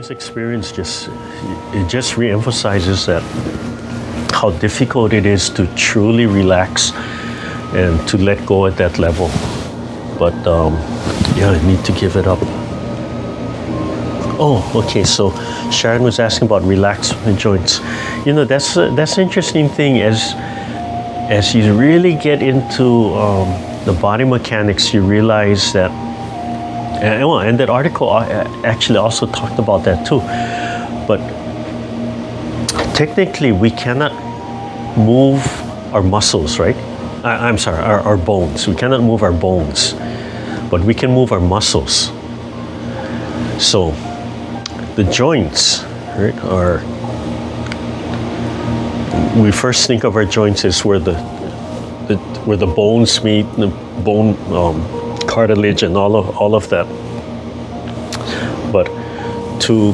today's experience just reemphasizes that how difficult it is to truly relax and to let go at that level. But yeah, I need to give it up. Oh, okay. So Sharon was asking about relaxed joints. You know, that's an interesting thing. As you really get into the body mechanics, you realize that, and that article actually also talked about that too. But technically, we cannot move our muscles, right? I'm sorry, our bones. We cannot move our bones, but we can move our muscles. So the joints, right, we first think of our joints as where the bones meet, the bone cartilage and all of that. But to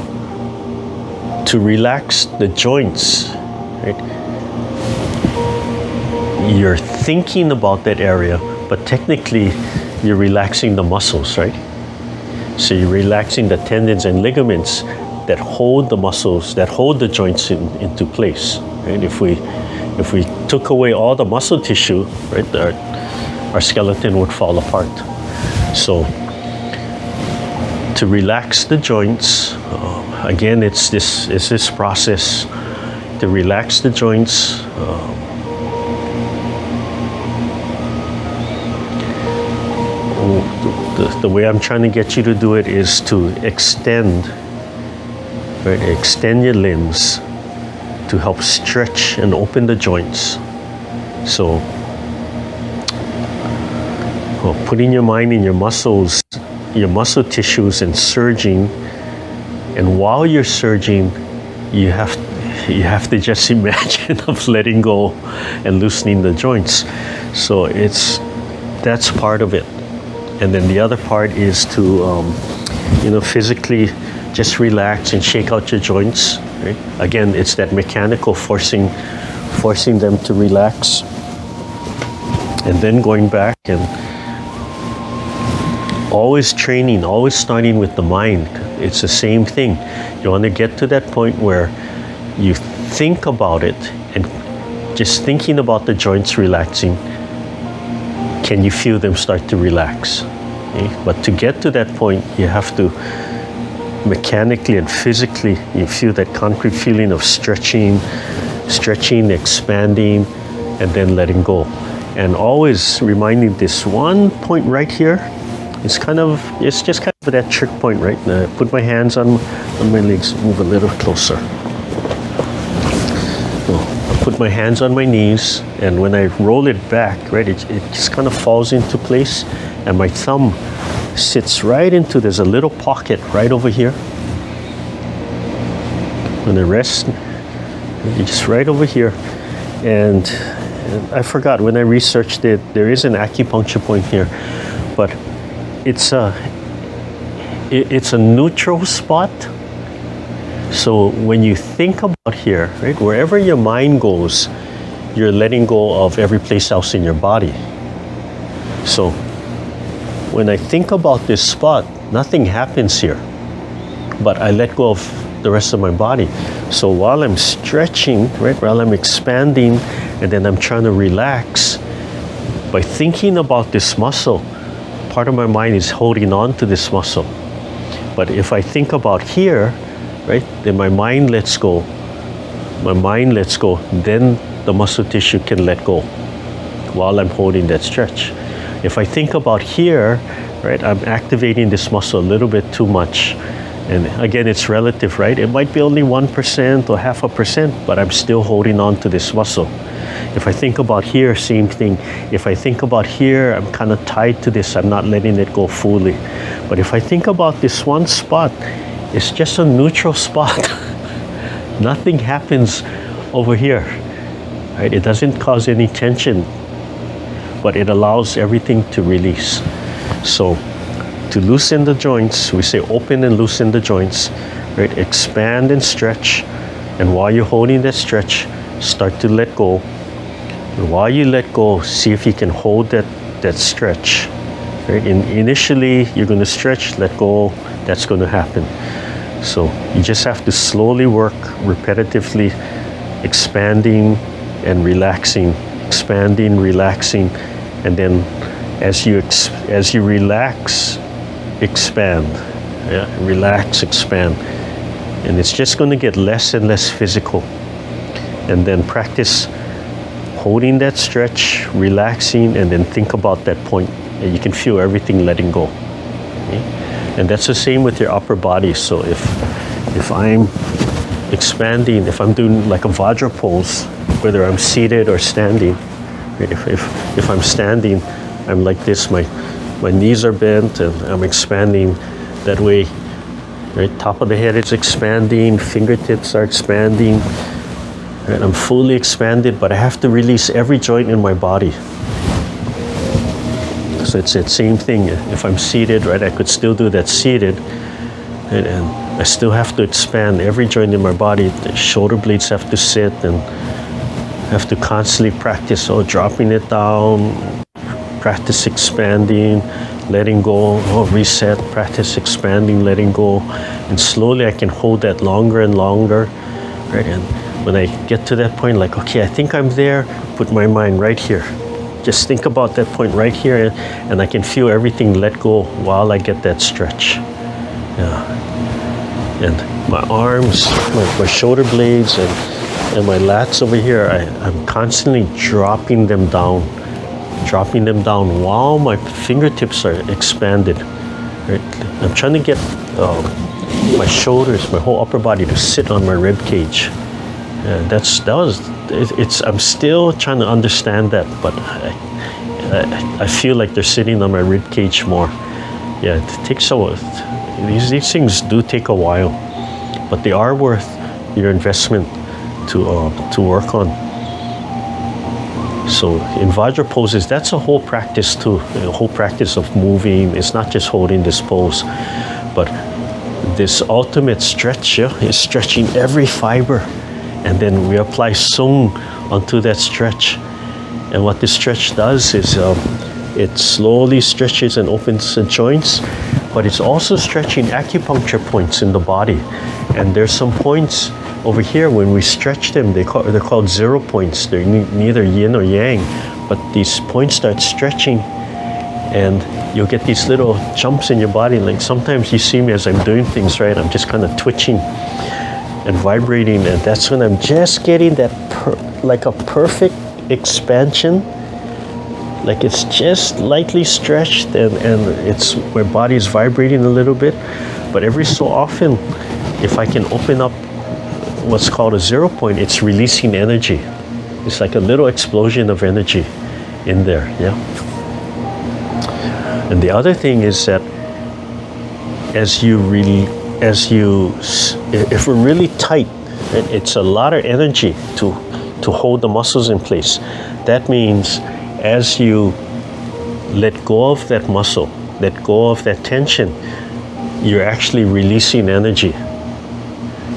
relax the joints, right, you're thinking about that area, but technically you're relaxing the muscles, right? So you're relaxing the tendons and ligaments that hold the muscles, that hold the joints into place. Right? If we took away all the muscle tissue, right, our skeleton would fall apart. So to relax the joints, again, it's this process to relax the joints. The way I'm trying to get you to do it is to extend your limbs to help stretch and open the joints. So, putting your mind in your muscles, your muscle tissues, and surging. And while you're surging, you have to just imagine of letting go and loosening the joints. So that's part of it. And then the other part is to, physically just relax and shake out your joints. Right? Again, it's that mechanical forcing them to relax. And then going back and always training, always starting with the mind. It's the same thing. You want to get to that point where you think about it, and just thinking about the joints relaxing, can you feel them start to relax? Okay? But to get to that point, you have to mechanically and physically, you feel that concrete feeling of stretching, expanding, and then letting go. And always reminding this one point right here, it's just kind of that trick point, right? Put my hands on my legs, move a little closer. I'll put my hands on my knees, and when I roll it back, right, it just kind of falls into place, and my thumb sits right into, there's a little pocket right over here. When I rest, just right over here. And I forgot, when I researched it, there is an acupuncture point here, but it's a neutral spot. So when you think about here, right, wherever your mind goes, you're letting go of every place else in your body. So when I think about this spot, nothing happens here, but I let go of the rest of my body. So while I'm stretching, right, while I'm expanding, and then I'm trying to relax, by thinking about this muscle, part of my mind is holding on to this muscle. But if I think about here, right, then my mind lets go. Then the muscle tissue can let go while I'm holding that stretch. If I think about here, right, I'm activating this muscle a little bit too much. And again, it's relative, right? It might be only 1% or 0.5%, but I'm still holding on to this muscle. If I think about here, same thing. If I think about here, I'm kind of tied to this. I'm not letting it go fully. But if I think about this one spot, it's just a neutral spot. Nothing happens over here, right? It doesn't cause any tension, but it allows everything to release. So to loosen the joints, we say open and loosen the joints, right? Expand and stretch. And while you're holding that stretch, start to let go. And while you let go, see if you can hold that stretch. Right? Initially, you're going to stretch, let go, that's going to happen. So you just have to slowly work repetitively, expanding and relaxing, expanding, relaxing, and then as you relax, expand. Yeah, relax, expand. And it's just going to get less and less physical. And then practice holding that stretch, relaxing, and then think about that point. And you can feel everything letting go. Okay? And that's the same with your upper body. So if I'm expanding, if I'm doing like a Vajra pose, whether I'm seated or standing, if I'm standing, I'm like this, my knees are bent and I'm expanding that way. Right, top of the head is expanding, fingertips are expanding. Right, I'm fully expanded, but I have to release every joint in my body. So it's that same thing. If I'm seated, right, I could still do that seated, right, and I still have to expand every joint in my body. The shoulder blades have to sit, and I have to constantly practice dropping it down, practice expanding, letting go, reset, practice expanding, letting go, and slowly I can hold that longer and longer, right? And when I get to that point, like, okay, I think I'm there, put my mind right here. Just think about that point right here, and I can feel everything let go while I get that stretch. Yeah. And my arms, my shoulder blades, and my lats over here, I'm constantly dropping them down while my fingertips are expanded. Right? I'm trying to get my shoulders, my whole upper body to sit on my rib cage. And I'm still trying to understand that, but I feel like they're sitting on my rib cage more. Yeah, it takes these things do take a while, but they are worth your investment to work on. So in Vajra poses, that's a whole practice too, a whole practice of moving. It's not just holding this pose, but this ultimate stretch is stretching every fiber. And then we apply Sung onto that stretch. And what this stretch does is it slowly stretches and opens the joints, but it's also stretching acupuncture points in the body. And there's some points over here, when we stretch them, they're called 0 points. They're neither yin or yang, but these points start stretching, and you'll get these little jumps in your body. Like sometimes you see me as I'm doing things, right? I'm just kind of twitching and vibrating, and that's when I'm just getting that like a perfect expansion. Like it's just lightly stretched, and it's my body is vibrating a little bit. But every so often, if I can open up what's called a 0 point, it's releasing energy. It's like a little explosion of energy in there, yeah. And the other thing is that if we're really tight, it's a lot of energy to hold the muscles in place. That means as you let go of that muscle, let go of that tension, you're actually releasing energy.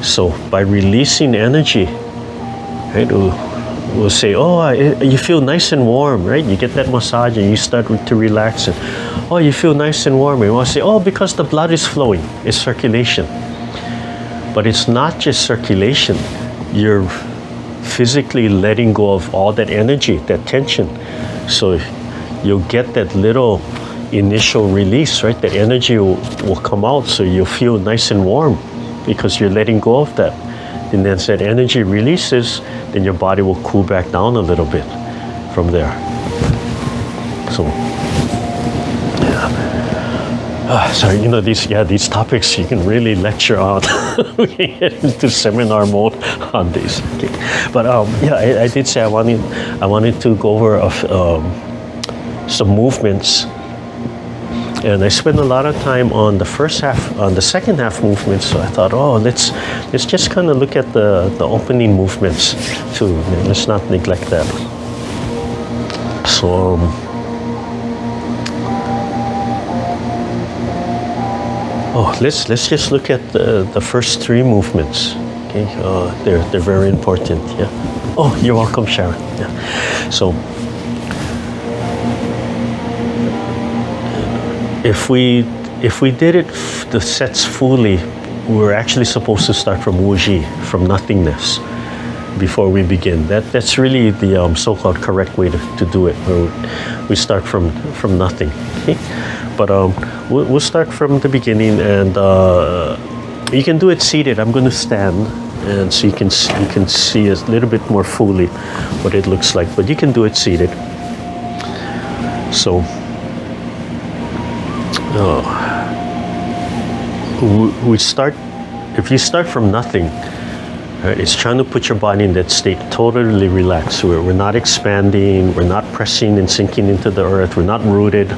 So by releasing energy, right, we'll say, you feel nice and warm, right? You get that massage and you start to relax, and you feel nice and warm. And we'll say, because the blood is flowing, it's circulation. But it's not just circulation. You're physically letting go of all that energy, that tension. So you'll get that little initial release, right? That energy will come out, so you'll feel nice and warm, because you're letting go of that. And then as that energy releases, then your body will cool back down a little bit from there. So, yeah. These topics you can really lecture on. We can get into seminar mode on these. Okay. But I did say I wanted to go over some movements. And I spent a lot of time on the second half movements. So I thought, let's just kind of look at the opening movements too. Let's not neglect that. So let's just look at the first three movements. Okay, they're very important. Yeah. You're welcome, Sharon. Yeah. So if we did it the sets fully, we're actually supposed to start from Wuji, from nothingness, before we begin. That's really the so-called correct way to do it. We start from nothing. Okay? But we'll start from the beginning, and you can do it seated. I'm going to stand, and so you can see a little bit more fully what it looks like. But you can do it seated. So we start. If you start from nothing, right, it's trying to put your body in that state, totally relaxed. We're not expanding. We're not pressing and sinking into the earth. We're not rooted.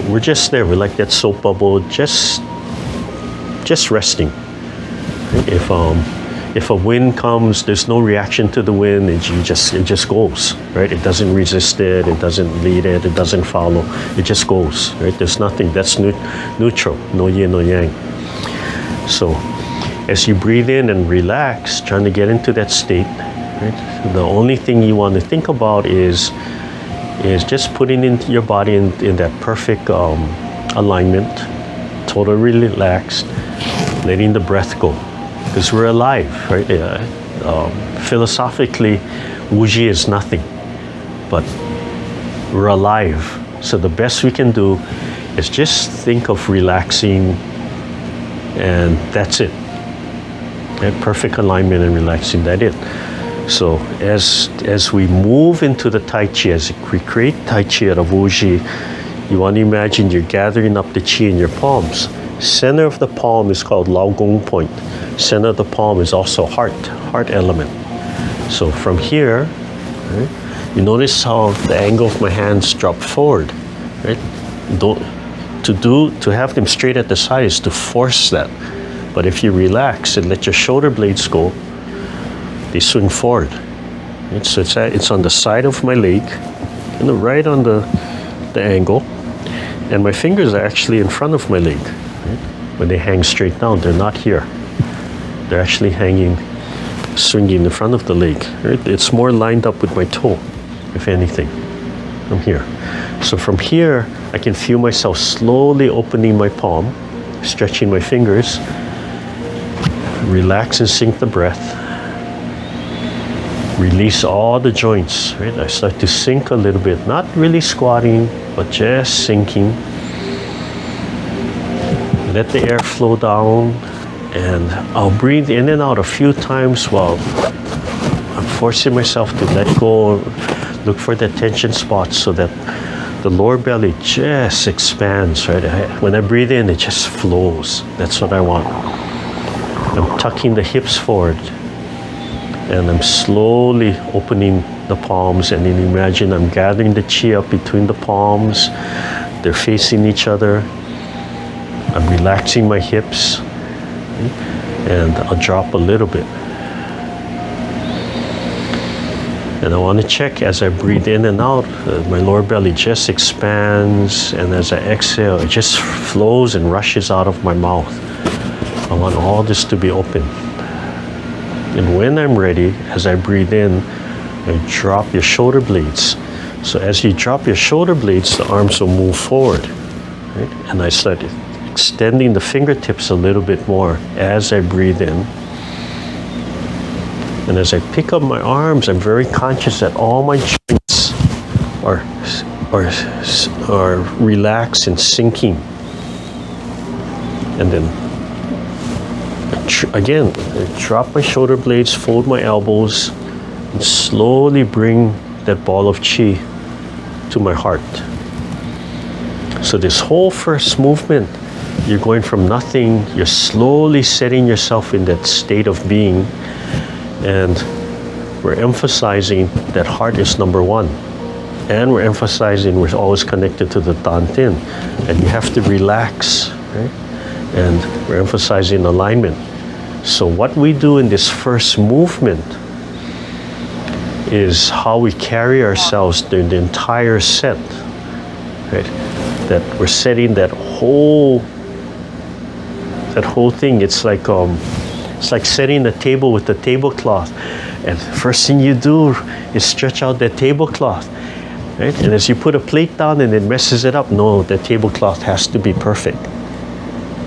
We're just there. We're like that soap bubble, just resting. If a wind comes, there's no reaction to the wind. It just goes, right? It doesn't resist it. It doesn't lead it. It doesn't follow. It just goes, right? There's nothing. That's neutral. No yin, no yang. So, as you breathe in and relax, trying to get into that state, right? The only thing you want to think about is just putting into your body in that perfect alignment, totally relaxed, letting the breath go. Because we're alive, right? Philosophically, Wuji is nothing, but we're alive. So the best we can do is just think of relaxing, and that's it. Right? Perfect alignment and relaxing, that's it. So as we move into the Taichi, as we create Taichi out of Wuji, you want to imagine you're gathering up the Qi in your palms. Center of the palm is called Gung point. Center of the palm is also heart element. So from here, right, you notice how the angle of my hands drop forward, right? To have them straight at the side is to force that. But if you relax and let your shoulder blades go, they swing forward. Right? So it's on the side of my leg, and right on the angle, and my fingers are actually in front of my leg. Right? When they hang straight down, they're not here. They're actually hanging, swinging in front of the leg. Right? It's more lined up with my toe, if anything, from here. So from here, I can feel myself slowly opening my palm, stretching my fingers, relax and sink the breath, release all the joints. Right? I start to sink a little bit, not really squatting, but just sinking. Let the air flow down, and I'll breathe in and out a few times while I'm forcing myself to let go, look for the tension spots so that the lower belly just expands, right? When I breathe in, it just flows. That's what I want. I'm tucking the hips forward, and I'm slowly opening the palms, and then imagine I'm gathering the Qi up between the palms. They're facing each other. I'm relaxing my hips, and I'll drop a little bit. And I want to check as I breathe in and out, my lower belly just expands, and as I exhale, it just flows and rushes out of my mouth. I want all this to be open. And when I'm ready, as I breathe in, I drop your shoulder blades. So as you drop your shoulder blades, the arms will move forward. Right? And I start extending the fingertips a little bit more as I breathe in. And as I pick up my arms, I'm very conscious that all my joints are relaxed and sinking. And then again, I drop my shoulder blades, fold my elbows, and slowly bring that ball of Qi to my heart. So this whole first movement, you're going from nothing, you're slowly setting yourself in that state of being, and we're emphasizing that heart is number one. And we're emphasizing we're always connected to the Dan Tin, and you have to relax, right? And we're emphasizing alignment. So what we do in this first movement is how we carry ourselves during the entire set, right? That we're setting that whole thing. It's like setting the table with the tablecloth, and the first thing you do is stretch out that tablecloth, right? And as you put a plate down and it messes it up, no, the tablecloth has to be perfect.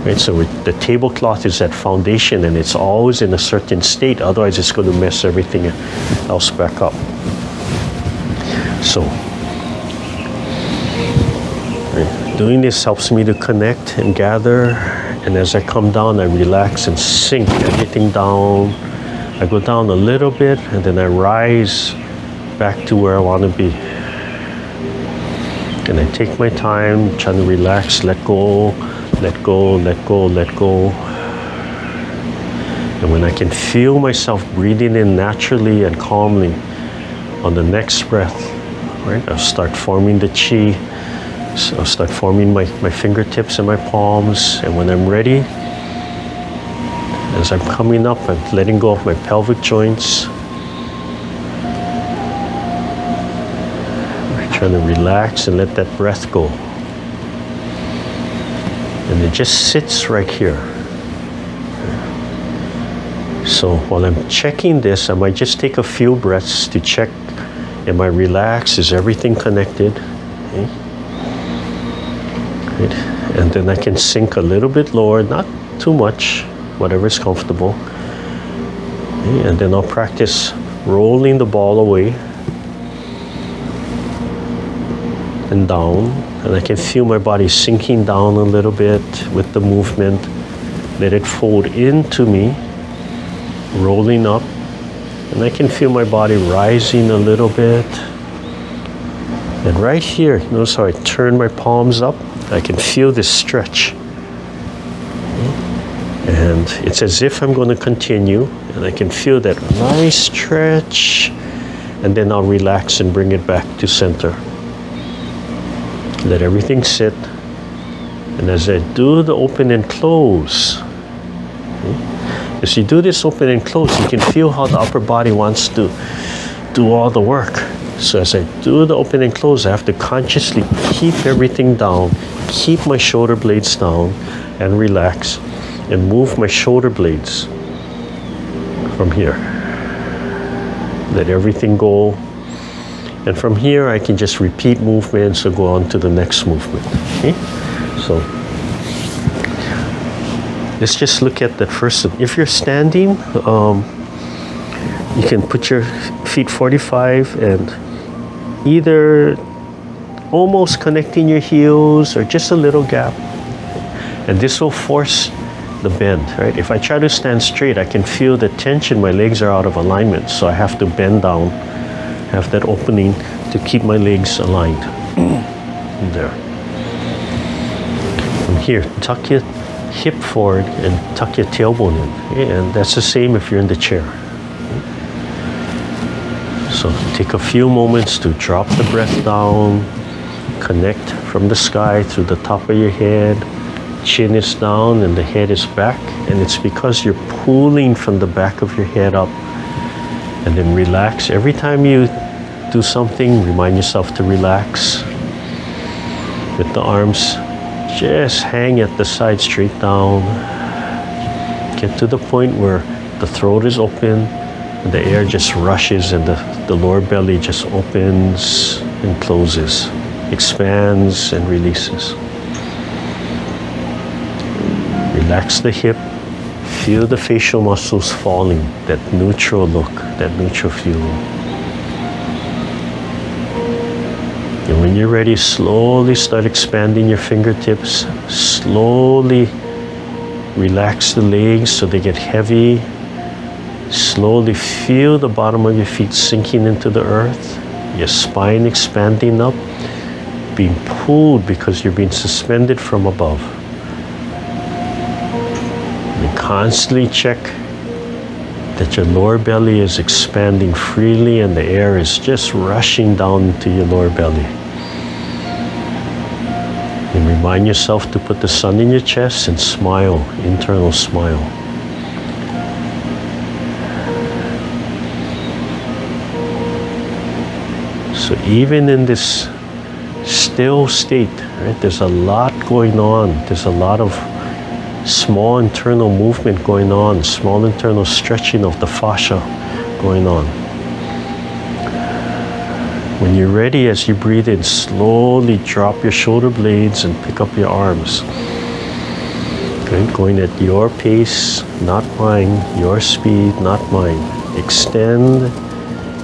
Right? So the tablecloth is that foundation, and it's always in a certain state. Otherwise, it's going to mess everything else back up. So, right, doing this helps me to connect and gather. And as I come down, I relax and sink everything down. I go down a little bit, and then I rise back to where I want to be. And I take my time, trying to relax, let go, let go, let go, let go. And when I can feel myself breathing in naturally and calmly, on the next breath, right, I'll start forming the chi. So I'll start forming my fingertips and my palms. And when I'm ready, as I'm coming up, I'm letting go of my pelvic joints. Trying to relax and let that breath go. And it just sits right here. So while I'm checking this, I might just take a few breaths to check, am I relaxed? Is everything connected? Okay. Right. And then I can sink a little bit lower, not too much, whatever is comfortable. Okay. And then I'll practice rolling the ball away and down, and I can feel my body sinking down a little bit with the movement. Let it fold into me, rolling up, and I can feel my body rising a little bit. And right here, notice how I turn my palms up. I can feel this stretch. And it's as if I'm going to continue, and I can feel that nice stretch, and then I'll relax and bring it back to center. Let everything sit. And as I do the open and close, as you do this open and close, you can feel how the upper body wants to do all the work. So as I do the open and close, I have to consciously keep everything down, keep my shoulder blades down, and relax, and move my shoulder blades from here. Let everything go. And from here, I can just repeat movements or go on to the next movement. Okay? So let's just look at that first. If you're standing, you can put your feet 45 and either almost connecting your heels or just a little gap. And this will force the bend, right? If I try to stand straight, I can feel the tension. My legs are out of alignment, so I have to bend down, have that opening to keep my legs aligned. There. From here, tuck your hip forward and tuck your tailbone in. And that's the same if you're in the chair. So take a few moments to drop the breath down, connect from the sky through the top of your head. Chin is down and the head is back. And it's because you're pulling from the back of your head up. And then relax. Every time you do something, remind yourself to relax. With the arms, just hang at the side straight down. Get to the point where the throat is open and the air just rushes and the lower belly just opens and closes, expands and releases. Relax the hip. Feel the facial muscles falling, that neutral look, that neutral feel. And when you're ready, slowly start expanding your fingertips. Slowly relax the legs so they get heavy. Slowly feel the bottom of your feet sinking into the earth. Your spine expanding up, being pulled because you're being suspended from above. And constantly check that your lower belly is expanding freely and the air is just rushing down into your lower belly. And remind yourself to put the sun in your chest and smile, internal smile. So even in this still state, right, there's a lot going on. There's a lot of small internal movement going on, small internal stretching of the fascia going on. When you're ready, as you breathe in, slowly drop your shoulder blades and pick up your arms. Okay, going at your pace, not mine, your speed, not mine. Extend,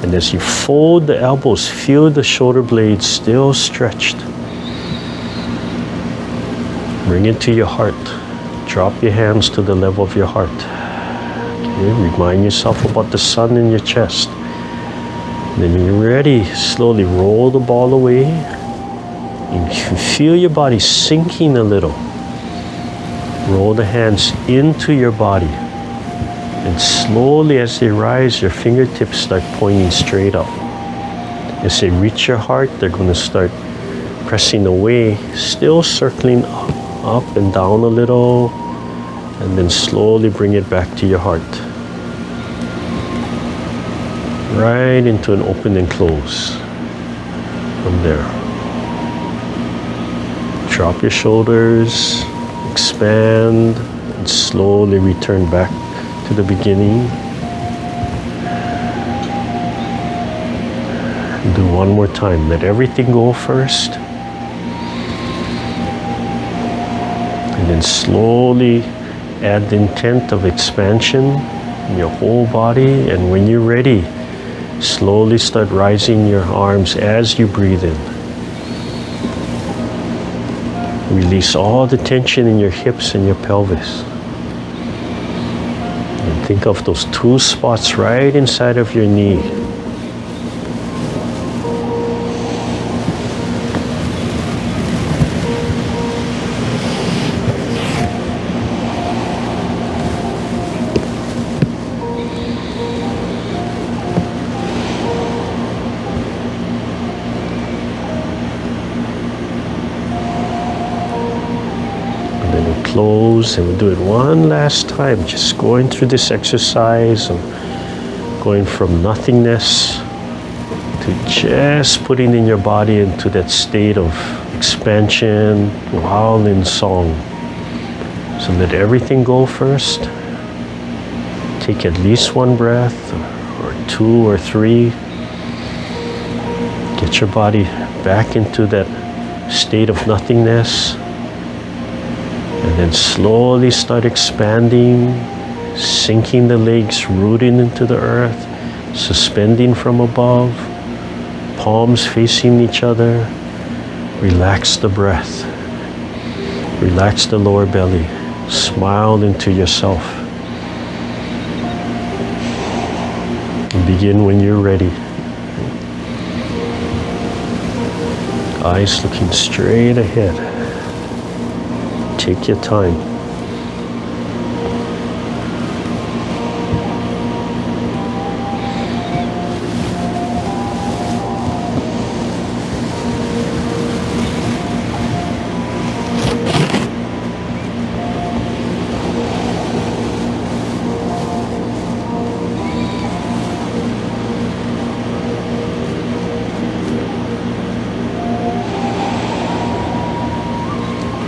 and as you fold the elbows, feel the shoulder blades still stretched. Bring it to your heart. Drop your hands to the level of your heart. Okay, remind yourself about the sun in your chest. Then when you're ready, slowly roll the ball away. And you can feel your body sinking a little. Roll the hands into your body. And slowly as they rise, your fingertips start pointing straight up. As they reach your heart, they're going to start pressing away, still circling up and down a little, and then slowly bring it back to your heart. Right into an open and close. From there. Drop your shoulders, expand, and slowly return back to the beginning. Do one more time. Let everything go first. And then slowly add the intent of expansion in your whole body. And when you're ready, slowly start rising your arms as you breathe in. Release all the tension in your hips and your pelvis. And think of those two spots right inside of your knee. Close, and we'll do it one last time, just going through this exercise of going from nothingness to just putting in your body into that state of expansion while in song. So let everything go first. Take at least one breath, or two or three. Get your body back into that state of nothingness. And then slowly start expanding, sinking the legs, rooting into the earth, suspending from above, palms facing each other. Relax the breath. Relax the lower belly. Smile into yourself. And begin when you're ready. Eyes looking straight ahead. Take your time.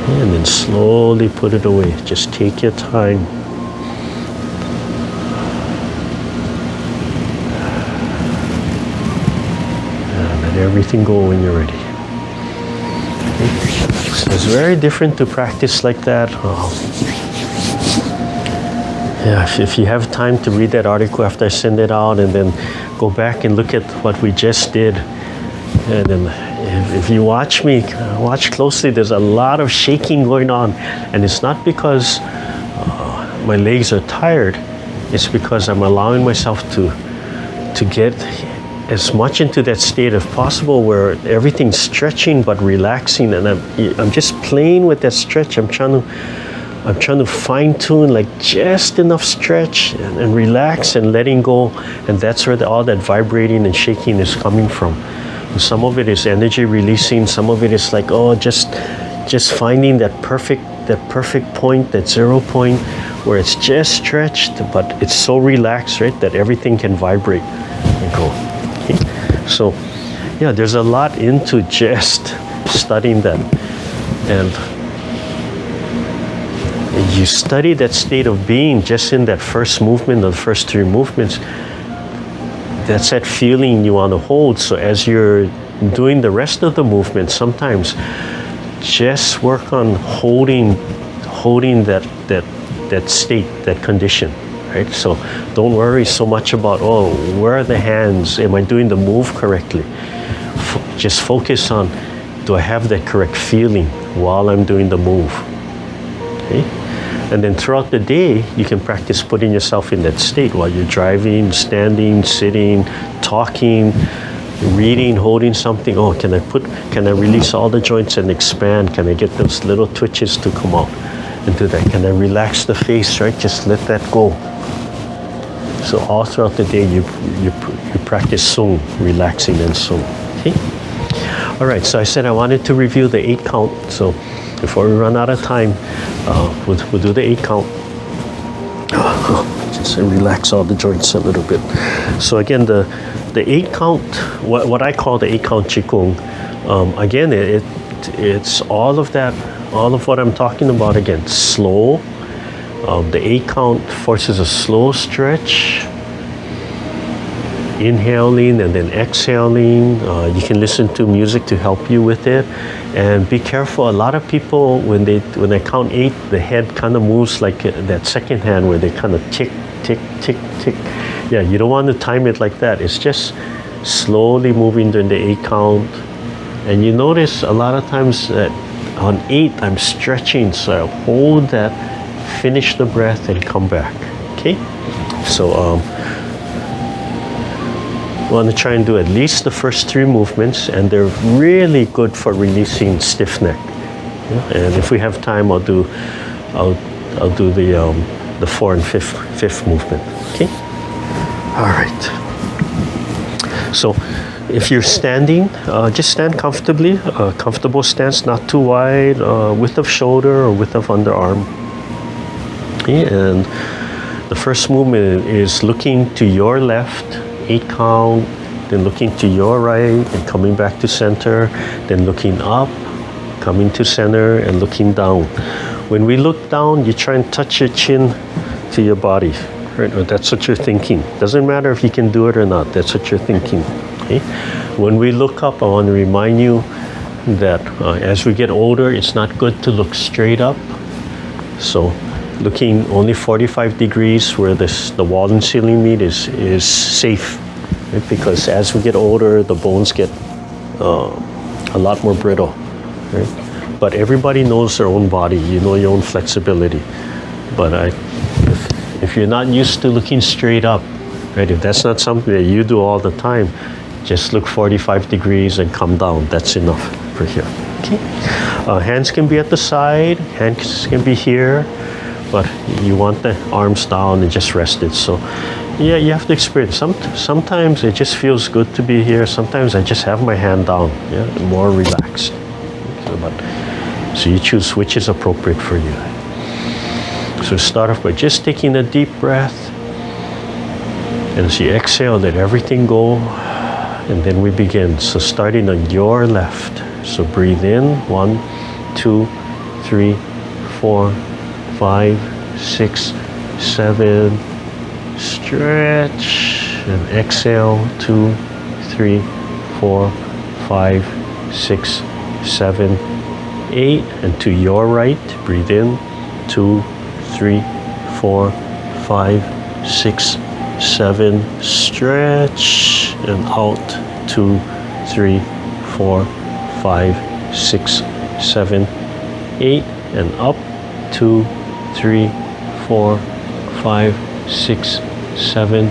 And then slowly put it away. Just take your time. And let everything go when you're ready. So it's very different to practice like that. Yeah, if you have time to read that article after I send it out, and then go back and look at what we just did, and then if you watch closely, there's a lot of shaking going on, and it's not because my legs are tired. It's because I'm allowing myself to get as much into that state as possible, where everything's stretching but relaxing, and I'm just playing with that stretch. I'm trying to fine tune, like just enough stretch and relax and letting go, and that's where all that vibrating and shaking is coming from. Some of it is energy releasing. Some of it is like, just finding that perfect point, that 0 point, where it's just stretched, but it's so relaxed, right, that everything can vibrate and go. Okay? So, yeah, there's a lot into just studying that, and you study that state of being just in that first movement, or the first three movements. That's that feeling you want to hold. So as you're doing the rest of the movement, sometimes just work on holding holding that state, that condition, right? So don't worry so much about, oh, where are the hands? Am I doing the move correctly? Just focus on, do I have that correct feeling while I'm doing the move? Okay? And then throughout the day, you can practice putting yourself in that state while you're driving, standing, sitting, talking, reading, holding something. Oh, can I release all the joints and expand? Can I get those little twitches to come out and do that? Can I relax the face, right? Just let that go. So all throughout the day, you practice Sung, relaxing and Sung. Okay? All right, so I said I wanted to review the 8 count. So before we run out of time, we'll do the 8 count. Just relax all the joints a little bit. So again, the 8 count, what I call the 8 count Qigong, again, it's all of that, all of what I'm talking about again, slow. The 8 count forces a slow stretch, inhaling and then exhaling. You can listen to music to help you with it, and be careful. A lot of people, when they count 8, the head kind of moves like that second hand where they kind of tick, tick, tick, tick. Yeah, you don't want to time it like that. It's just slowly moving during the 8 count. And you notice a lot of times that on 8 I'm stretching, so I hold that, finish the breath and come back. Okay, so want to try and do at least the first 3 movements, and they're really good for releasing stiff neck. Yeah? And if we have time, I'll do the 4 and 5th movement. Okay. All right. So, if you're standing, just stand comfortably. Comfortable stance, not too wide, width of shoulder or width of underarm. Okay? And the first movement is looking to your left. 8 count, then looking to your right and coming back to center, then looking up, coming to center and looking down. When we look down, you try and touch your chin to your body, right? Or that's what you're thinking. Doesn't matter if you can do it or not, that's what you're thinking. Okay? When we look up, I want to remind you that as we get older, it's not good to look straight up. So looking only 45 degrees where the wall and ceiling meet is safe, right? Because as we get older, the bones get a lot more brittle, right? But everybody knows their own body. You know your own flexibility. But if you're not used to looking straight up, right? If that's not something that you do all the time, just look 45 degrees and come down. That's enough for here. Okay. Hands can be at the side. Hands can be here. But you want the arms down and just rested. So yeah, you have to experience. Sometimes it just feels good to be here. Sometimes I just have my hand down, yeah, more relaxed. So you choose which is appropriate for you. So start off by just taking a deep breath. And as you exhale, let everything go. And then we begin. So starting on your left. So breathe in, 1, 2, 3, 4, 5, 6, 7, stretch, and exhale, 2, 3, 4, 5, 6, 7, 8, and to your right, breathe in, 2, 3, 4, 5, 6, 7, stretch, and out, 2, 3, 4, 5, 6, 7, 8, and up, 2, 3, 4, 5, 6, 7,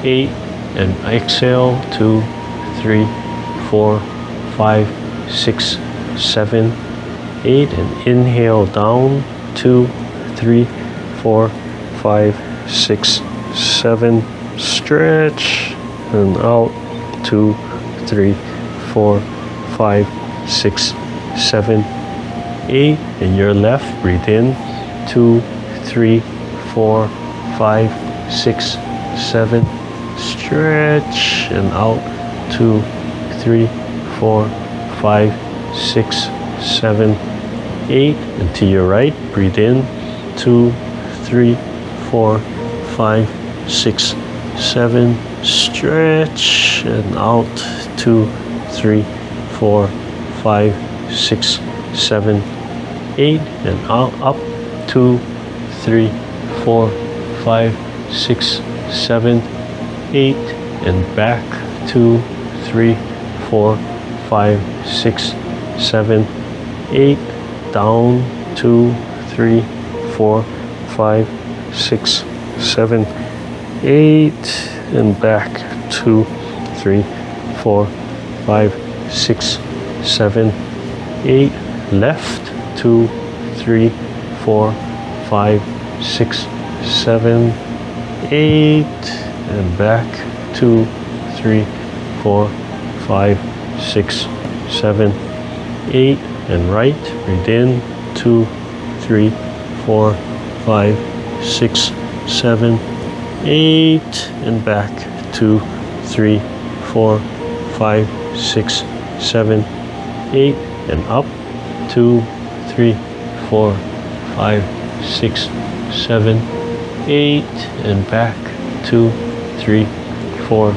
8, and exhale, 2, 3, 4, 5, 6, 7, 8, and inhale down, 2, 3, 4, 5, 6, 7, stretch, and out, 2, 3, 4, 5, 6, 7, 8, and your left, breathe in, 2, 3, 4, 5, 6, 7, stretch, and out, 2, 3, 4, 5, 6, 7, 8, and to your right, breathe in, 2, 3, 4, 5, 6, 7, stretch, and out, 2, 3, 4, 5, 6, 7, 8, and out, up, 2, 3, 4, 5, 6, 7, 8, and back. 2, 3, 4, 5, 6, 7, 8, down. 2, 3, 4, 5, 6, 7, 8, and back. 2, 3, 4, 5, 6, 7, 8. Left. 2, 3, 4, 5, 6, 7, 8, and back. 2, 3, 4, 5, 6, 7, 8, and right. Breathe in. 2, 3, 4, 5, 6, 7, 8, and back. 2, 3, 4, 5, 6, 7, 8, and up. 2, 3, 4, 5, 6, 7, 8, and back. 2, 3, 4,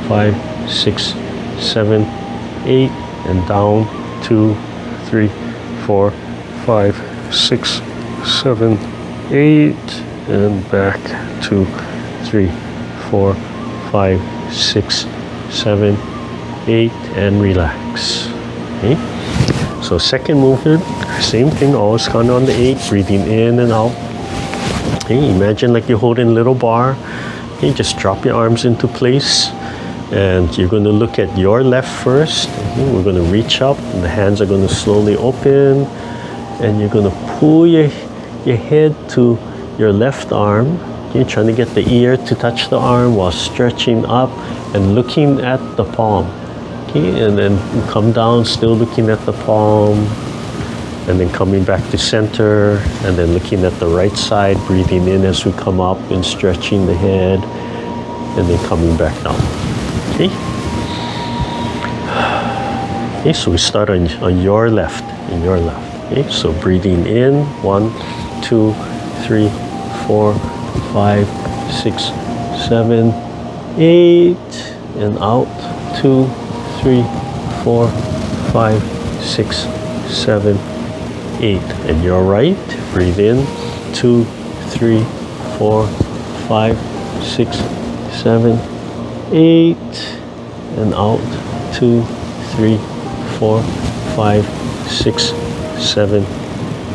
5, 6, 7, 8, and down. 2, 3, 4, 5, 6, 7, 8, and back. 2, 3, 4, 5, 6, 7, 8, and relax. Okay. So second movement, same thing, always count on the 8, breathing in and out. Okay, imagine like you're holding a little bar. Okay, just drop your arms into place. And you're going to look at your left first. Okay, we're going to reach up, and the hands are going to slowly open. And you're going to pull your head to your left arm. Okay, trying to get the ear to touch the arm while stretching up and looking at the palm. Okay, and then come down, still looking at the palm, and then coming back to center, and then looking at the right side, breathing in as we come up and stretching the head, and then coming back down. Okay. Okay, so we start on your left, in your left. Okay, so breathing in, 1, 2, 3, 4, 5, 6, 7, 8, and out. 2, 3, 4, 5, 6, 7, 8. And your right, breathe in, 2, 3, 4, 5, 6, 7, 8, and out. 2, 3, 4, 5, 6, 7,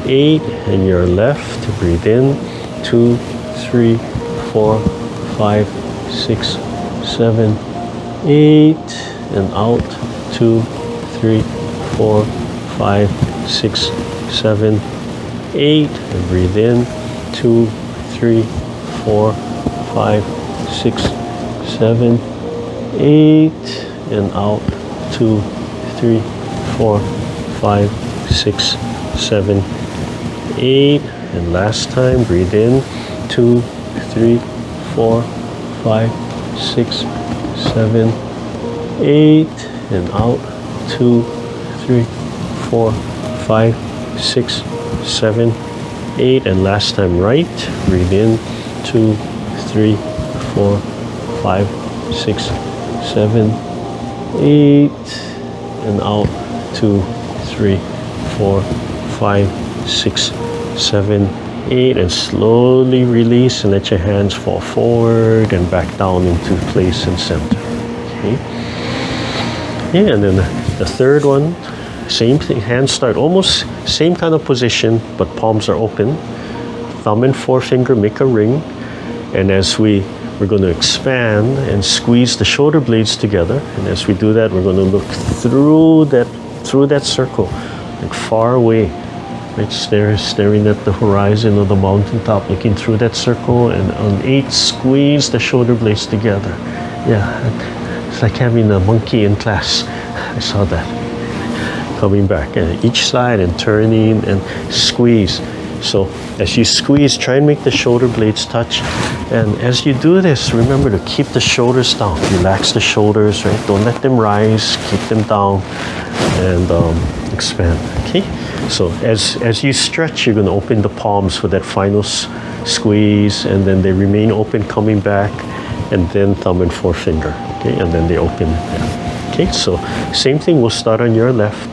8. And your left, breathe in, 2, 3, 4, 5, 6, 7, 8, and out. 2, 3, 4, 5, 6, 7, 8. And breathe in, 2, 3, 4, 5, 6, 7, 8, and out. 2, 3, 4, 5, 6, 7, 8. And last time, breathe in, 2, 3, 4, 5, 6, 7, 8, and out. 2, 3, 4, 5, 6, 7, 8. And last time, right. Breathe in, 2, 3, 4, 5, 6, 7, 8, and out. 2, 3, 4, 5, 6, 7, 8, and slowly release and let your hands fall forward and back down into place and center. Okay. Yeah, and then the third one, same thing. Hands start almost same kind of position, but palms are open. Thumb and forefinger make a ring, and as we're going to expand and squeeze the shoulder blades together. And as we do that, we're going to look through that circle, like far away. Right, staring at the horizon or the mountaintop, looking through that circle, and on 8, squeeze the shoulder blades together. Yeah, it's like having a monkey in class. I saw that. Coming back, and each side and turning and squeeze. So as you squeeze, try and make the shoulder blades touch. And as you do this, remember to keep the shoulders down. Relax the shoulders, right? Don't let them rise. Keep them down and expand. Okay. So as you stretch, you're going to open the palms for that final squeeze, and then they remain open, coming back, and then thumb and forefinger. Okay, and then they open. Yeah. Okay. So same thing. We'll start on your left,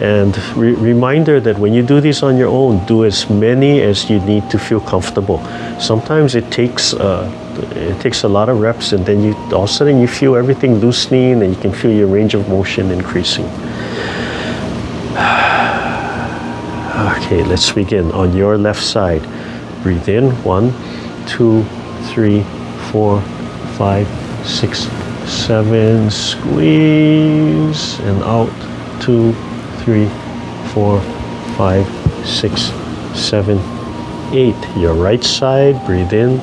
And reminder that when you do these on your own, do as many as you need to feel comfortable. Sometimes it takes a lot of reps, and then all of a sudden you feel everything loosening, and you can feel your range of motion increasing. Okay, let's begin. On your left side, breathe in, 1, 2, 3, 4, 5, 6, 7, squeeze, and out, 2, 3, 4, 5, 6, 7, 8. Your right side, breathe in,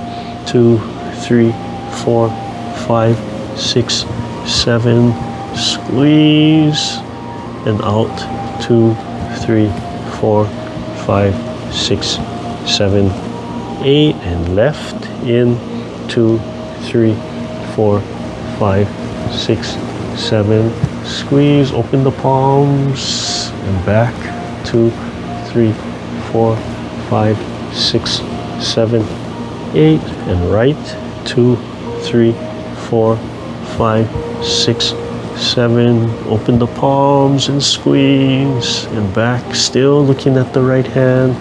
2, 3, 4, 5, 6, 7, squeeze, and out, 2, 3, 4, 5, 6, 7, 8, and left in, 2, 3, 4, 5, 6, 7, squeeze, open the palms, and back, 2, 3, 4, 5, 6, 7, 8, and right, 2, 3, 4, 5, 6, 7, open the palms and squeeze, and back, still looking at the right hand,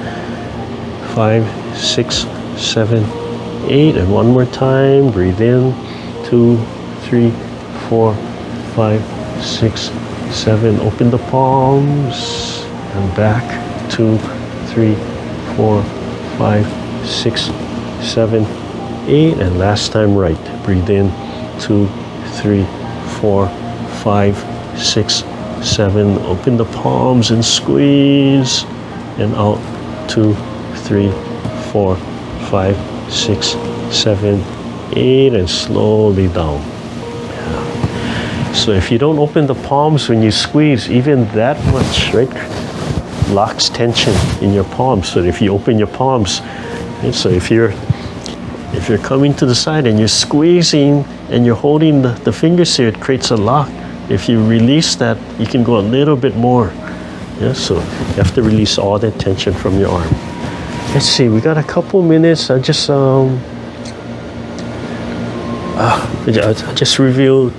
5, 6, 7, 8, and one more time, breathe in, 2, 3, 4, 5, 6, 7, open the palms, and back, 2, 3, 4, 5, 6, 7, 8, and last time right, breathe in, 2, 3, 4, 5, 6, 7, open the palms and squeeze, and out, 2, 3, 4, 5, 6, 7, 8, and slowly down. So if you don't open the palms when you squeeze, even that much, right, locks tension in your palms. So if you open your palms, right, so if you're coming to the side and you're squeezing and you're holding the fingers here, it creates a lock. If you release that, you can go a little bit more. Yeah, so you have to release all that tension from your arm. Let's see, we got a couple minutes. I just review,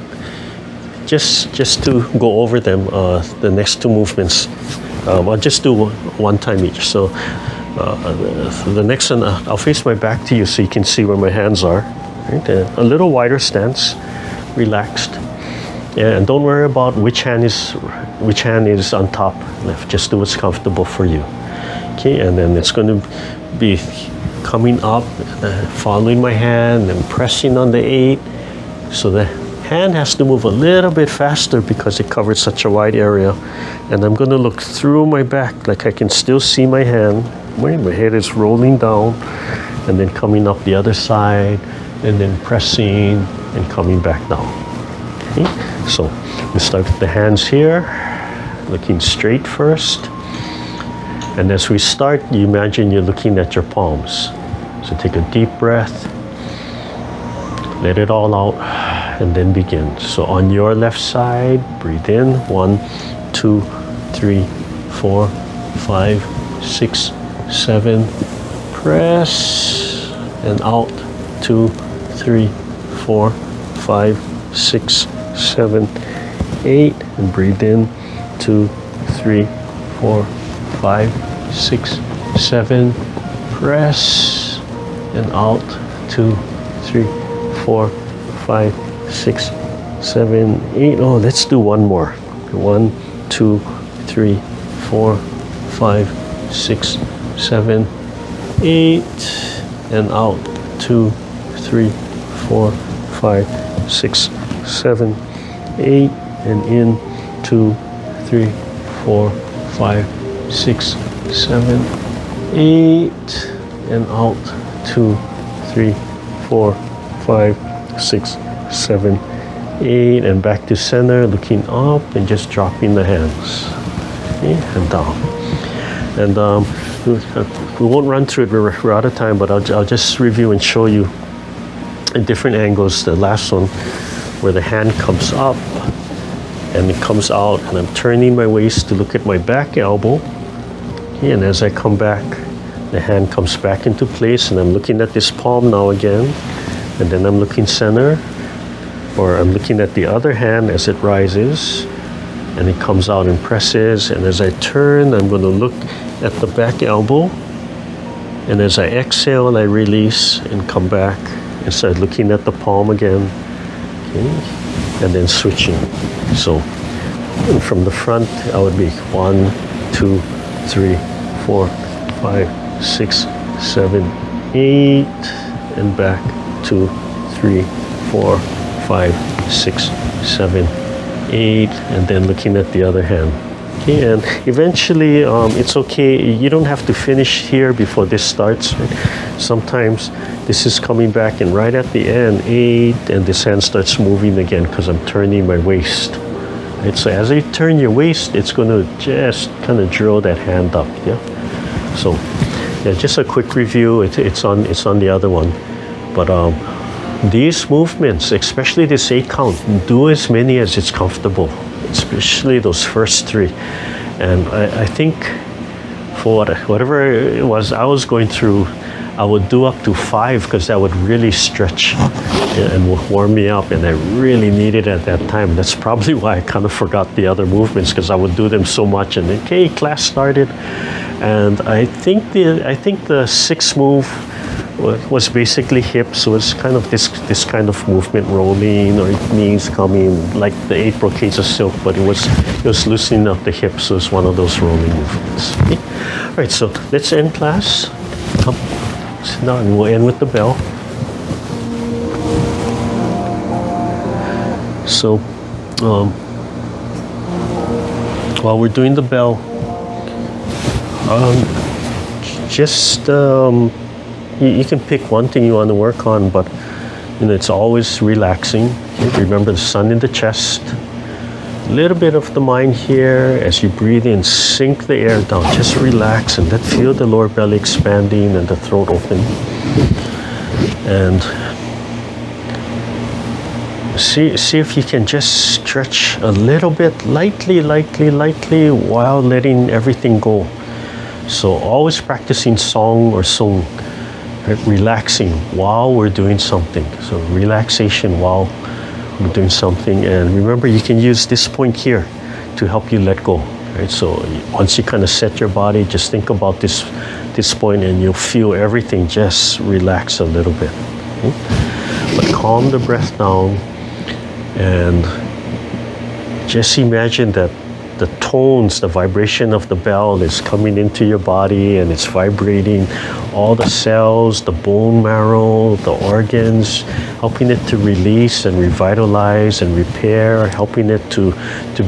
just to go over them, the next two movements. I'll just do one time each. So the next one, I'll face my back to you so you can see where my hands are. Right? A little wider stance, relaxed. Yeah, and don't worry about which hand is on top left. Just do what's comfortable for you. Okay, and then it's going to be coming up, following my hand and pressing on the 8. So the hand has to move a little bit faster because it covers such a wide area. And I'm going to look through my back, like I can still see my hand. My head is rolling down, and then coming up the other side, and then pressing and coming back down. Okay? So we start with the hands here, looking straight first. And as we start, you imagine you're looking at your palms. So take a deep breath, let it all out, and then begin. So on your left side, breathe in, 1, 2, 3, 4, 5, 6, 7, press, and out, 2, 3, 4, 5, 6, 7, 8, and breathe in, 2, 3, 4, 5, 6, 7, press, and out, 2, 3, 4, 5, 6, 7, 8. Oh, let's do one more. 1, 2, 3, 4, 5, 6, 7, 8, and out, 2, 3, 4, 5, 6, 7, 8, and in, 2, 3, 4, 5, 6, 7, 8, and out, 2, 3, 4, 5, 6, 7, 8, and back to center, looking up and just dropping the hands. Okay, and down. And we won't run through it, we're out of time, but I'll just review and show you in different angles. The last one, where the hand comes up and it comes out, and I'm turning my waist to look at my back elbow. Okay, and as I come back, the hand comes back into place, and I'm looking at this palm now again, and then I'm looking center, or I'm looking at the other hand as it rises, and it comes out and presses. And as I turn, I'm going to look at the back elbow. And as I exhale, I release and come back and start looking at the palm again. Okay. And then switching. So from the front, I would be 1, 2, 3, 4, 5, 6, 7, 8, and back 2, 3, 4, 5, 6, 7, 8, and then looking at the other hand. Okay, and eventually it's okay. You don't have to finish here before this starts. Right? Sometimes this is coming back, and right at the end, 8, and this hand starts moving again because I'm turning my waist. Right? So as you turn your waist, it's going to just kind of drill that hand up. Yeah. So yeah, just a quick review. It's on the other one, but these movements, especially this 8 count, do as many as it's comfortable, especially those first 3. And I think for whatever it was I was going through, I would do up to 5 because that would really stretch and warm me up, and I really needed it at that time. That's probably why I kind of forgot the other movements, because I would do them so much. And then, okay, class started, and I think the 6th move was basically hips. So it's kind of this kind of movement, rolling or knees coming, like the 8 brocades of silk, but it was loosening up the hips. So it's one of those rolling movements. Okay. All right, so let's end class. Come, sit down, and we'll end with the bell. So while we're doing the bell, you can pick one thing you want to work on, but it's always relaxing. Okay, remember the sun in the chest. A little bit of the mind here. As you breathe in, sink the air down. Just relax and feel the lower belly expanding and the throat open. And see if you can just stretch a little bit, lightly, while letting everything go. So always practicing song or sung, right? Relaxing while we're doing something. So relaxation while we're doing something. And remember, you can use this point here to help you let go. Right? So once you kind of set your body, just think about this point, and you'll feel everything just relax a little bit. Okay? But calm the breath down, and just imagine that the tones, the vibration of the bell is coming into your body, and it's vibrating all the cells, the bone marrow, the organs, helping it to release and revitalize and repair, helping it to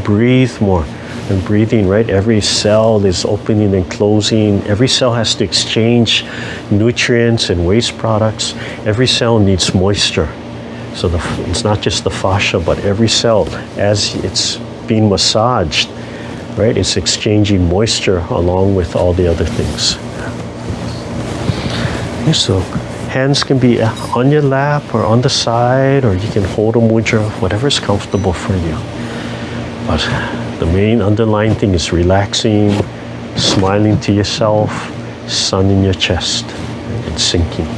breathe more. And breathing, right? Every cell is opening and closing. Every cell has to exchange nutrients and waste products. Every cell needs moisture. So it's not just the fascia, but every cell, as it's being massaged, right? It's exchanging moisture along with all the other things. Okay, so hands can be on your lap or on the side, or you can hold a mudra, whatever's comfortable for you. But the main underlying thing is relaxing, smiling to yourself, sun in your chest, and sinking.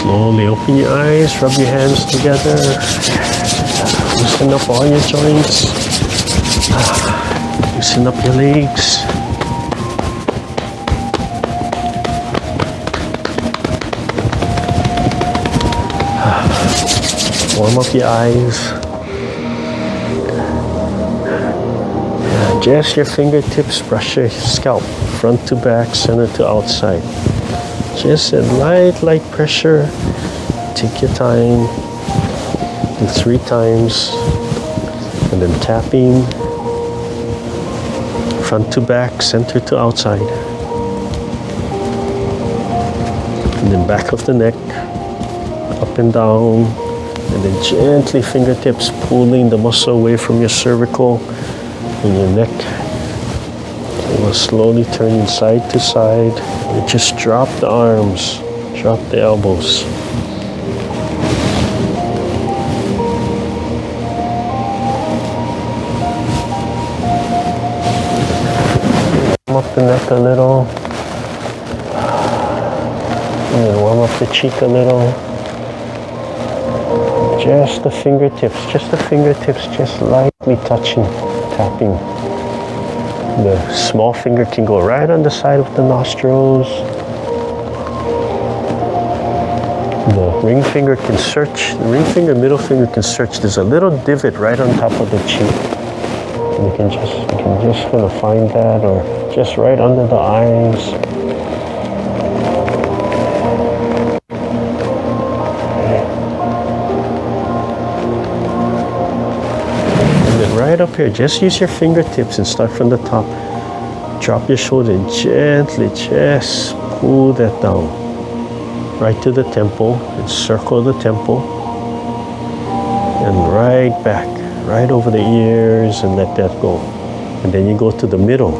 Slowly open your eyes, rub your hands together. Loosen up all your joints. Loosen up your legs. Warm up your eyes. Just your fingertips, brush your scalp, front to back, center to outside. Just a light pressure. Take your time. Do 3 times. And then tapping. Front to back, center to outside. And then back of the neck. Up and down. And then gently fingertips pulling the muscle away from your cervical and your neck. And we'll slowly turn side to side. And just drop the arms, drop the elbows. Warm up the neck a little. And then warm up the cheek a little. Just the fingertips, just lightly touching, tapping. The small finger can go right on the side of the nostrils. The ring finger can search, the ring finger, middle finger can search. There's a little divot right on top of the cheek. And you can just kind of find that, or just right under the eyes. Right up here, just use your fingertips and start from the top. Drop your shoulder and gently just pull that down. Right to the temple and circle the temple. And right back, right over the ears and let that go. And then you go to the middle.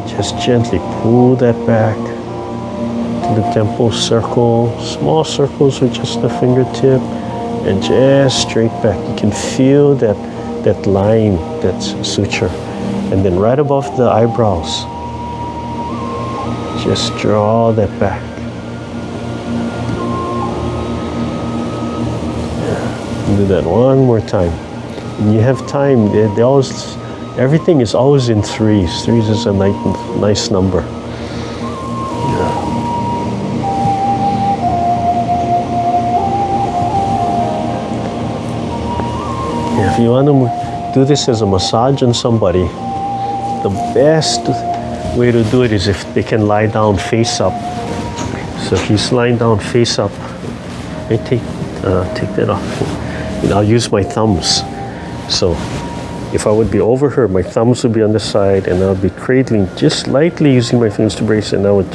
Just gently pull that back to the temple, circle, small circles with just the fingertip and just straight back. You can feel that line, that suture. And then right above the eyebrows, just draw that back. Do that one more time. When you have time, they always, everything is always in 3s. 3s is a nice number. If you want to do this as a massage on somebody, the best way to do it is if they can lie down face up. So if he's lying down face up, I take that off. And I'll use my thumbs. So if I would be over her, my thumbs would be on the side and I'll be cradling, just lightly using my fingers to brace, and I would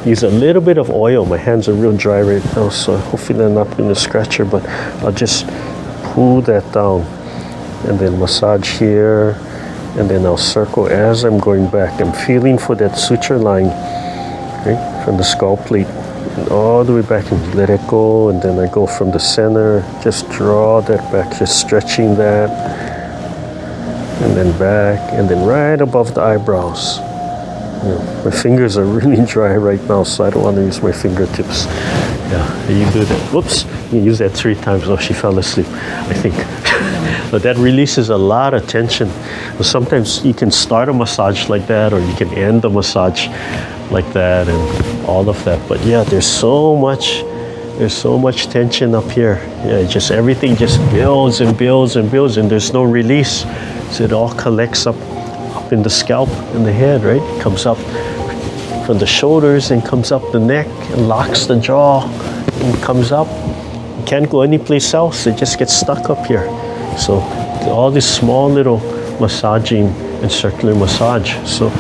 use a little bit of oil. My hands are real dry right now, so hopefully they're not going to scratch her, but I'll just pull that down. And then massage here, and then I'll circle as I'm going back. I'm feeling for that suture line, okay, from the skull plate, and all the way back, and let it go. And then I go from the center, just draw that back, just stretching that, and then back, and then right above the eyebrows. My fingers are really dry right now, so I don't want to use my fingertips. Yeah, you do that. Whoops, you use that 3 times. Oh, she fell asleep, I think. But that releases a lot of tension. Sometimes you can start a massage like that, or you can end the massage like that, and all of that. But yeah, there's so much tension up here. Yeah, just everything just builds and builds and builds, and there's no release. So it all collects up in the scalp and the head, right? It comes up from the shoulders and comes up the neck and locks the jaw and comes up. You can't go anyplace else. It just gets stuck up here. So all this small little massaging and circular massage. So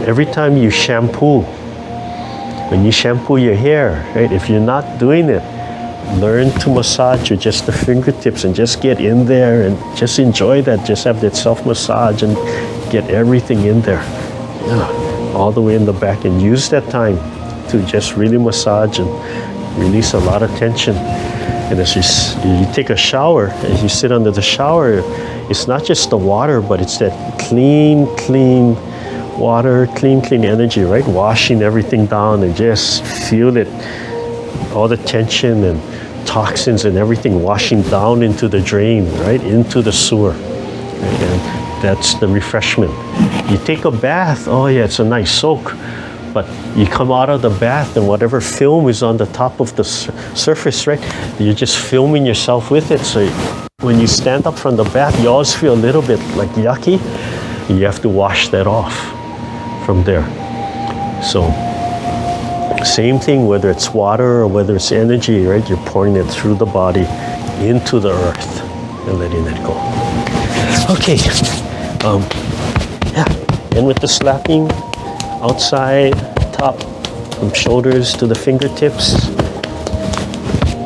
every time you shampoo, when you shampoo your hair, right? If you're not doing it, learn to massage with just the fingertips and just get in there and just enjoy that. Just have that self-massage and get everything in there. Yeah, all the way in the back, and use that time to just really massage and release a lot of tension. And as you take a shower, as you sit under the shower, it's not just the water, but it's that clean water, clean energy, right? Washing everything down, and just feel it all the tension and toxins and everything washing down into the drain, right? Into the sewer. Right? And that's the refreshment. You take a bath, oh yeah, it's a nice soak. But you come out of the bath and whatever film is on the top of the surface, right? You're just filming yourself with it. So when you stand up from the bath, you always feel a little bit like yucky. You have to wash that off from there. So same thing, whether it's water or whether it's energy, right? You're pouring it through the body into the earth and letting it go. Okay. Yeah. And with the slapping, outside, top, from shoulders to the fingertips.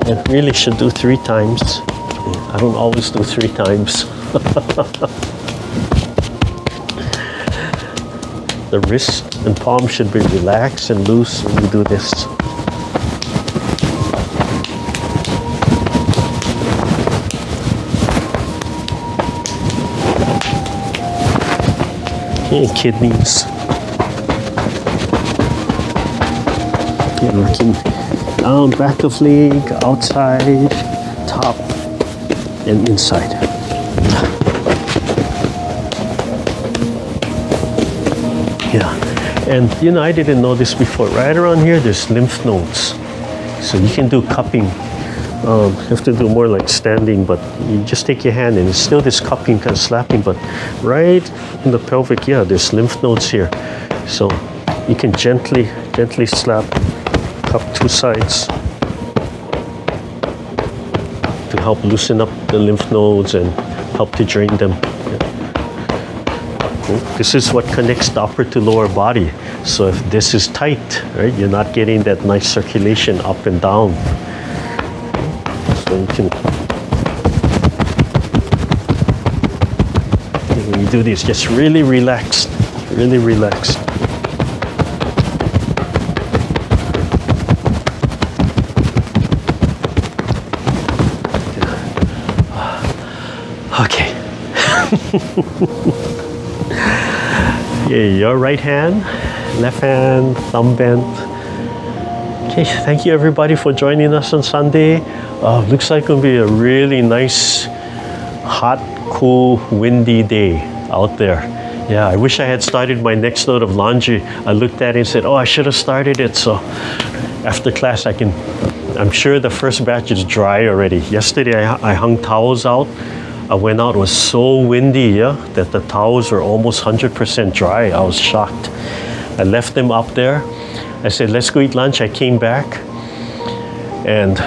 And really should do 3 times. I don't always do 3 times. The wrist and palm should be relaxed and loose when you do this. Okay, kidneys. Working down, back of leg, outside, top, and inside. Yeah, and you know, I didn't know this before. Right around here, there's lymph nodes. So you can do cupping. You have to do more like standing, but you just take your hand and it's still this cupping, kind of slapping, but right in the pelvic, yeah, there's lymph nodes here. So you can gently slap, cup 2 sides to help loosen up the lymph nodes and help to drain them. This is what connects the upper to lower body. So if this is tight, right, you're not getting that nice circulation up and down. So you can, when you do this, just really relaxed, really relaxed. Okay. Yeah, your right hand, left hand, thumb bent. Okay, thank you everybody for joining us on Sunday. Looks like it'll be a really nice, hot, cool, windy day out there. Yeah, I wish I had started my next load of laundry. I looked at it and said, oh, I should have started it. So after class, I'm sure the first batch is dry already. Yesterday, I hung towels out. I went out, it was so windy, yeah, that the towels were almost 100% dry. I was shocked. I left them up there. I said, let's go eat lunch. I came back, and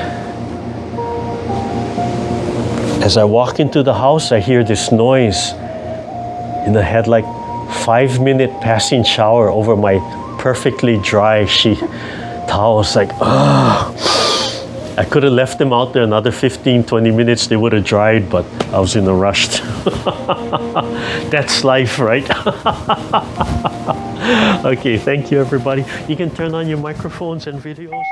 as I walk into the house, I hear this noise. And I had like 5-minute passing shower over my perfectly dry towels. Like, I could have left them out there another 15, 20 minutes. They would have dried, but I was in a rush. That's life, right? Okay, thank you, everybody. You can turn on your microphones and videos.